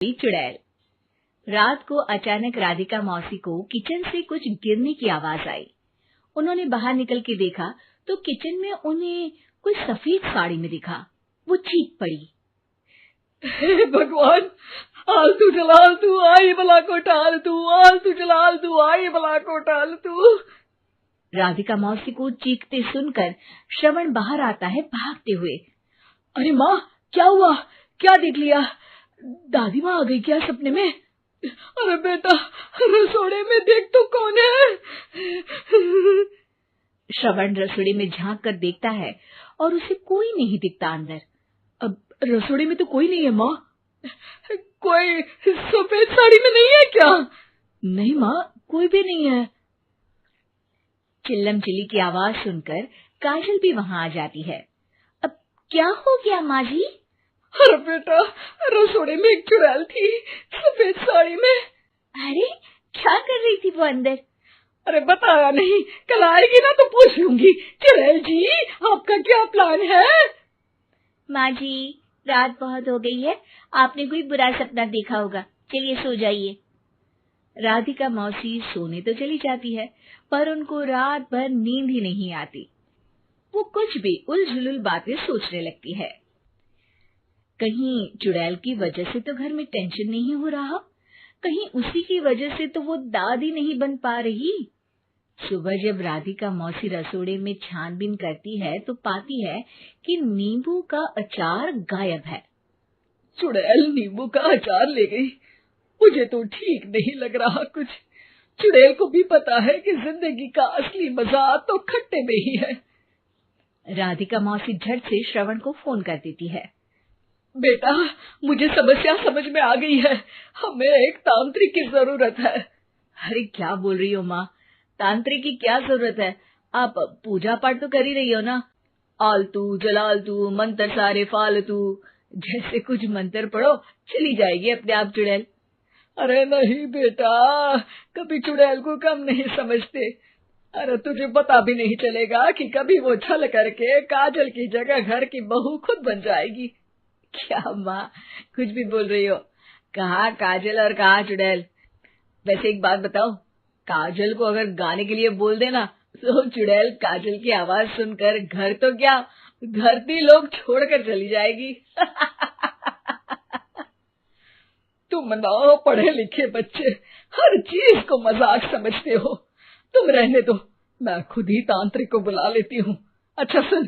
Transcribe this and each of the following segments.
चुड़ैल। रात को अचानक राधिका मौसी को किचन से कुछ गिरने की आवाज आई। उन्होंने बाहर निकल के देखा तो किचन में उन्हें कोई सफेद साड़ी में दिखा। वो चीख पड़ी, हे भगवान, आलतू जलालतू आई बला को टालतू, आलतू जलालतू आई बला को टालतू। राधिका मौसी को चीखते सुनकर श्रवण बाहर आता है भागते हुए। अरे माँ, क्या हुआ? क्या देख लिया? दादी माँ आ गई क्या सपने में? अरे बेटा, रसोड़े में देख तो कौन है? श्रवण रसोड़े में झांक कर देखता है और उसे कोई नहीं दिखता अंदर। अब रसोड़े में तो कोई नहीं है माँ। कोई सफेद साड़ी में नहीं है क्या? नहीं माँ, कोई भी नहीं है। चिल्लम चिल्ली की आवाज सुनकर काजल भी वहां आ जाती है। अब क्या हो गया माँ जी? अरे बेटा, रसोड़े में एक चुड़ैल थी सफेद साड़ी में। अरे क्या कर रही थी वो अंदर? अरे बताया नहीं, कल आएगी ना तो पूछ लूंगी। चुड़ैल जी, आपका क्या प्लान है? माँ जी, रात बहुत हो गई है, आपने कोई बुरा सपना देखा होगा, चलिए सो जाइए। राधिका मौसी सोने तो चली जाती है पर उनको रात भर नींद ही नहीं आती। वो कुछ भी उलझुल बातें सोचने लगती है। कहीं चुड़ैल की वजह से तो घर में टेंशन नहीं हो रहा, कहीं उसी की वजह से तो वो दादी नहीं बन पा रही। सुबह जब राधिका मौसी रसोड़े में छानबीन करती है तो पाती है कि नींबू का अचार गायब है। चुड़ैल नींबू का अचार ले गई? मुझे तो ठीक नहीं लग रहा कुछ। चुड़ैल को भी पता है कि जिंदगी का असली मजा तो खट्टे में ही है। राधिका मौसी झट से श्रवण को फोन कर देती है। बेटा, मुझे समस्या समझ में आ गई है, हमें एक तांत्रिक की जरूरत है। अरे क्या बोल रही हो माँ, तांत्रिक की क्या जरूरत है? आप पूजा पाठ तो कर ही रही हो ना। आलतू जलालतू मंत्र सारे फालतू जैसे कुछ मंत्र पढ़ो, चली जाएगी अपने आप चुड़ैल। अरे नहीं बेटा, कभी चुड़ैल को कम नहीं समझते। अरे तुझे पता भी नहीं चलेगा कि कभी वो छल करके काजल की जगह घर की बहू खुद बन जाएगी। क्या माँ, कुछ भी बोल रही हो? कहाँ काजल और कहाँ चुड़ैल? वैसे एक बात बताओ, काजल को अगर गाने के लिए बोल देना तो चुड़ैल काजल की आवाज सुनकर घर तो क्या, धरती लोग छोड़कर चली जाएगी। तुम ना पढ़े लिखे बच्चे हर चीज को मजाक समझते हो। तुम रहने दो, मैं खुद ही तांत्रिक को बुला लेती हूँ। अच्छा सुन,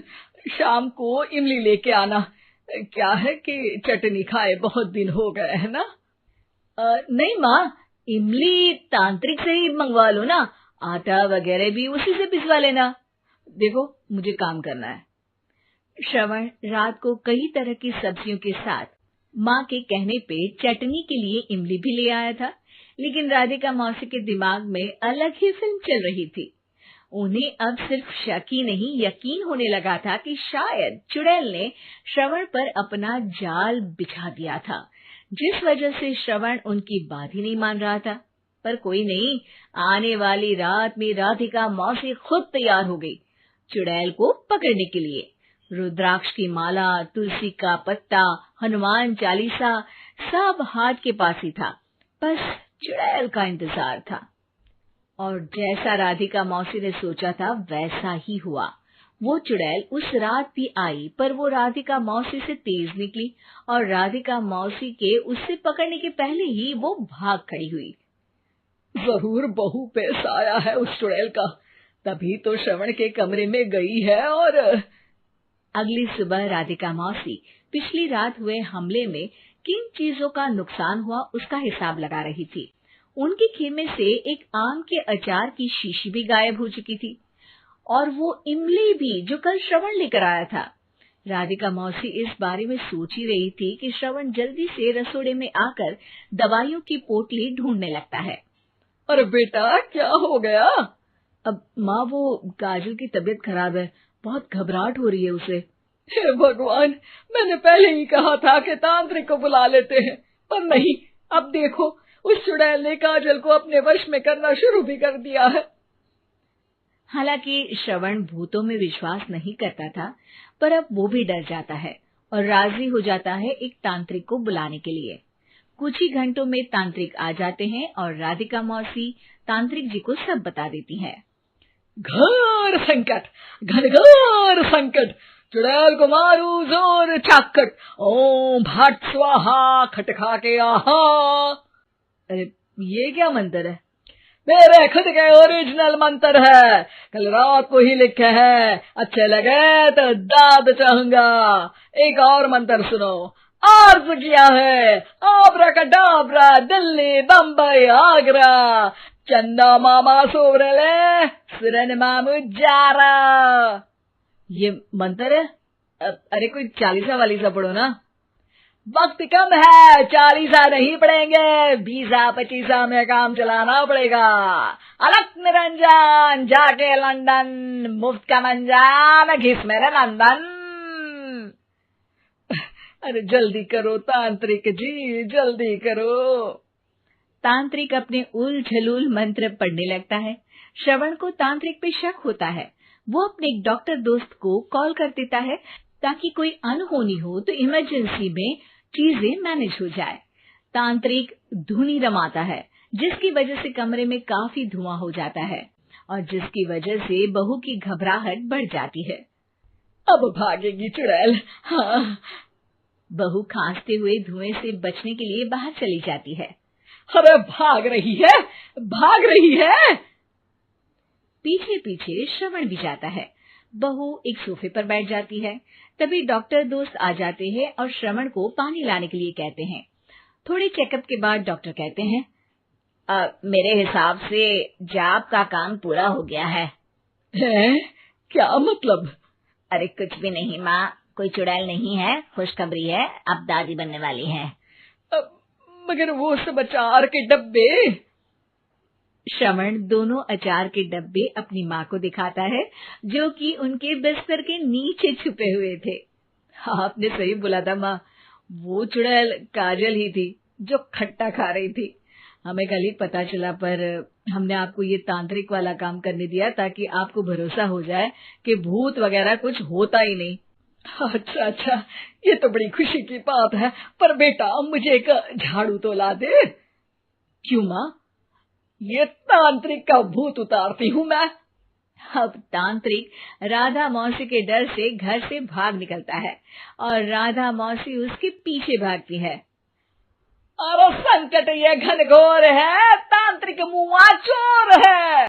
शाम को इमली लेके आना। क्या है कि चटनी खाए बहुत दिन हो गए है ना? नहीं माँ, इमली तांत्रिक से ही मंगवा लो ना, आटा वगैरह भी उसी से पिसवा लेना। देखो मुझे काम करना है। श्रवण रात को कई तरह की सब्जियों के साथ माँ के कहने पे चटनी के लिए इमली भी ले आया था, लेकिन राधिका मौसी के दिमाग में अलग ही फिल्म चल रही थी। उन्हें अब सिर्फ शक ही नहीं यकीन होने लगा था कि शायद चुड़ैल ने श्रवण पर अपना जाल बिछा दिया था, जिस वजह से श्रवण उनकी बात ही नहीं मान रहा था। पर कोई नहीं, आने वाली रात में राधिका मौसी खुद तैयार हो गई चुड़ैल को पकड़ने के लिए। रुद्राक्ष की माला, तुलसी का पत्ता, हनुमान चालीसा सब हाथ के पास ही था, बस चुड़ैल का इंतजार था। और जैसा राधिका मौसी ने सोचा था वैसा ही हुआ। वो चुड़ैल उस रात भी आई, पर वो राधिका मौसी से तेज निकली और राधिका मौसी के उससे पकड़ने के पहले ही वो भाग खड़ी हुई। जरूर बहू पे साया है उस चुड़ैल का, तभी तो श्रवण के कमरे में गई है। और अगली सुबह राधिका मौसी पिछली रात हुए हमले में किन चीजों का नुकसान हुआ उसका हिसाब लगा रही थी। उनके खेमे से एक आम के अचार की शीशी भी गायब हो चुकी थी और वो इमली भी जो कल श्रवण लेकर आया था। राधिका मौसी इस बारे में सोच ही रही थी कि श्रवण जल्दी से रसोड़े में आकर दवाइयों की पोटली ढूंढने लगता है। अरे बेटा, क्या हो गया? अब माँ, वो काजल की तबीयत खराब है, बहुत घबराहट हो रही है उसे। हे भगवान, मैंने पहले ही कहा था कि तांत्रिक को बुला लेते हैं, पर नहीं। अब देखो, उस चुड़ैल ने काजल को अपने वश में करना शुरू भी कर दिया है। हालांकि श्रवण भूतों में विश्वास नहीं करता था, पर अब वो भी डर जाता है और राजी हो जाता है एक तांत्रिक को बुलाने के लिए। कुछ ही घंटों में तांत्रिक आ जाते हैं और राधिका मौसी तांत्रिक जी को सब बता देती है। घोर संकट, घनघोर संकट, चुड़ैल को मारू जोर चाकट, ओम भट स्वाहा खटखा के आहा। अरे ये क्या मंत्र है? मेरे खुद के ओरिजिनल मंत्र है, कल रात को ही लिखे हैं, अच्छे लगे तो दाद चाहूंगा। एक और मंत्र सुनो, अर्ज किया है आब्राकडाब्रा, दिल्ली बम्बई आगरा, चंदा मामा सोवरले सुरन मामू जारा। ये मंत्र है? अरे कोई चालीसा वालीसा पढ़ो ना। वक्त कम है, 40 नहीं पड़ेंगे, 20-25 में काम चलाना पड़ेगा। अलग निरंजन जाके लंदन, मुफ्त का मंजान घिस मेरे नंदन। अरे जल्दी करो तांत्रिक जी, जल्दी करो। तांत्रिक अपने उल झलूल मंत्र पढ़ने लगता है। श्रवण को तांत्रिक पे शक होता है। वो अपने एक डॉक्टर दोस्त को कॉल कर देता है ताकि कोई अनहोनी हो तो इमरजेंसी में चीजें मैनेज हो जाए। तांत्रिक धुनी रमाता है, जिसकी वजह से कमरे में काफी धुआं हो जाता है और जिसकी वजह से बहू की घबराहट बढ़ जाती है। अब भागेगी चुड़ैल। हाँ। बहू खांसते हुए धुएं से बचने के लिए बाहर चली जाती है। अरे भाग रही है, भाग रही है। पीछे पीछे श्रवण भी जाता है। बहू एक सोफे पर बैठ जाती है। तभी डॉक्टर दोस्त आ जाते हैं और श्रवण को पानी लाने के लिए कहते हैं। थोड़े चेकअप के बाद डॉक्टर कहते हैं, मेरे हिसाब से जाप का काम पूरा हो गया है। क्या मतलब? अरे कुछ भी नहीं माँ, कोई चुड़ैल नहीं है, खुशखबरी है, अब दादी बनने वाली है। मगर वो सब अचार के डब्बे। श्रवण दोनों अचार के डब्बे अपनी माँ को दिखाता है, जो कि उनके बिस्तर के नीचे छुपे हुए थे। आपने सही बोला था माँ, वो चुड़ैल काजल ही थी जो खट्टा खा रही थी। हमें कल ही पता चला, पर हमने आपको ये तांत्रिक वाला काम करने दिया ताकि आपको भरोसा हो जाए कि भूत वगैरह कुछ होता ही नहीं। अच्छा अच्छा, ये तो बड़ी खुशी की बात है, पर बेटा मुझे एक झाड़ू तो ला दे। क्यों माँ? ये तांत्रिक का भूत उतारती हूँ मैं। अब तांत्रिक राधा मौसी के डर से घर से भाग निकलता है और राधा मौसी उसके पीछे भागती है। अरे संकट ये घनघोर है, तांत्रिक मुआ चोर है।